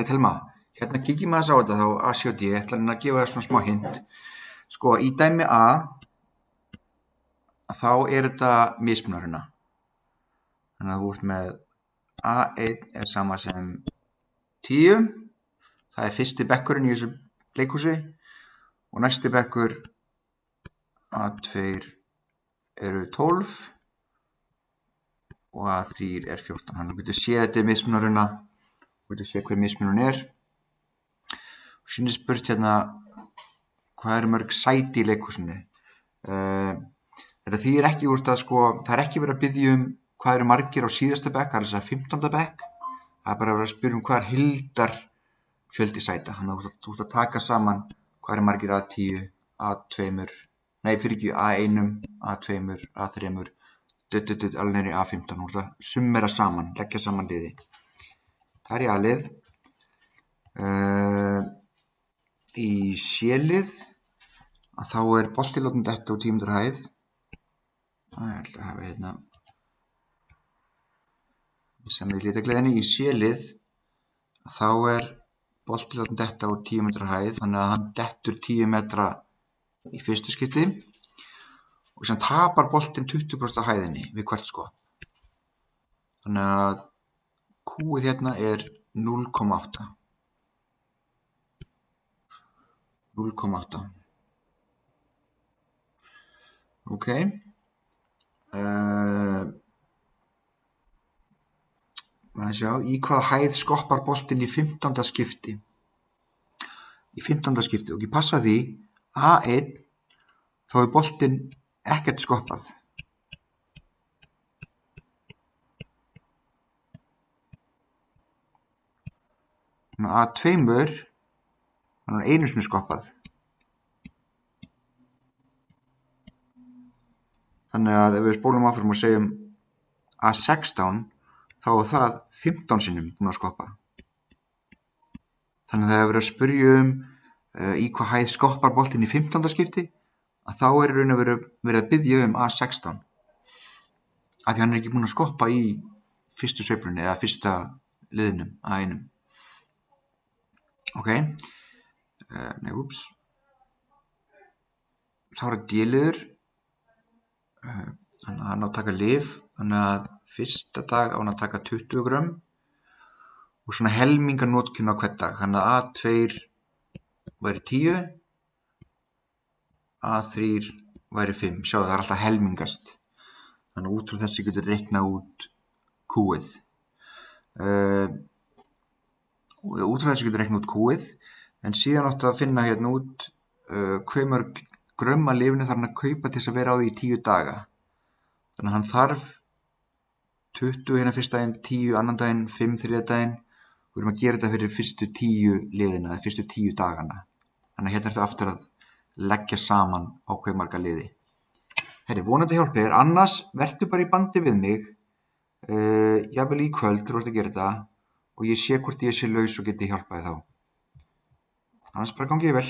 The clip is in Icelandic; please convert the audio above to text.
Herra Telma, hérna kíkjum aðeins á þetta þá A, C og D, ég ætla að gefa það svona smá hint. Sko, í dæmi A, þá þetta mismunarina. Þannig að þú ert með A1 sama sem 10, það fyrsti bekkurinn í þessu leikhúsi og næsti bekkur A2 eru 12 og A3 14. Þannig að þú getur séð þetta mismunarina, þú getur séð hver mismunurinn Síðan spurt hérna, hvað eru mörg sæti í leikhúsinu? Þetta þýðir ekki úr það, sko, það ekki verið að biðja hvað eru margir á síðasta bekk, það þess að 15. bekk. Það bara verið að spyrja hvað hildar fjöldi sæta. Þannig að þú ert að taka saman hvað eru margir A10, A2, A1, A2, A3, alveg neyri A15. Þú ert að summera saman, leggja saman liði. Það í A-lið. Í C-lið þá bolti látinn detta úr 10 metra hæð. Ég held að hafa hérna sem í litakleiðinni. Í C-lið þá bolti látinn detta úr 10 metra hæð, þannig að hann dettur 10 metra í fyrstu skipti og sem tapar boltinn 20% af hæðinni við hvert skot. Þannig að Q-ið hérna 0,8. 0,8. Ok. Sjá, í hvaða hæð skoppar boltinn í 15. skipti? Í 15. skipti, og ég passa því A1 þá boltinn ekkert skoppað. A2 hann einu sinni skoppað. Þannig að ef við spólum áfram og segjum A16 þá það 15 sinnum búin að skoppa. Þannig að það verið að spyrja í hvað hæð skoppar boltinn í 15. skipti, að þá raun og verið að biðja A16. Af því hann ekki búin að skoppa í fyrstu sveiflunni eða fyrsta liðnum, A1. Ok. Þá D-liður. Þannig að hann á að taka lyf. Þannig að fyrsta dag á hann að taka 20 grömm og svona helminganotkun á hvern dag. Þannig að A2 væri 10, A3 væri 5. Sjáðu, það alltaf helmingast. Þannig að út frá þessi getur reiknað út Q-ið. En síðan áttu að finna hérna út hve mörg grömm af lyfinu þarf hann að kaupa til þess að vera á því í 10 daga. Þannig að hann þarf 20 hérna fyrsta daginn, 10 annan daginn, 5 þriðja daginn. Við erum að gera þetta fyrir fyrstu 10 liðina, eða fyrstu 10 dagana. Þannig að hérna ertu aftur að leggja saman á hve marga liði. Herri, vonandi hjálpi þér. Annars vertu bara í bandi við mig. Jafnvel í kvöld þú ert að gera þetta og ég sé hvort ég sé laus og geti hjálpaði þá. Annars bara gangi vel.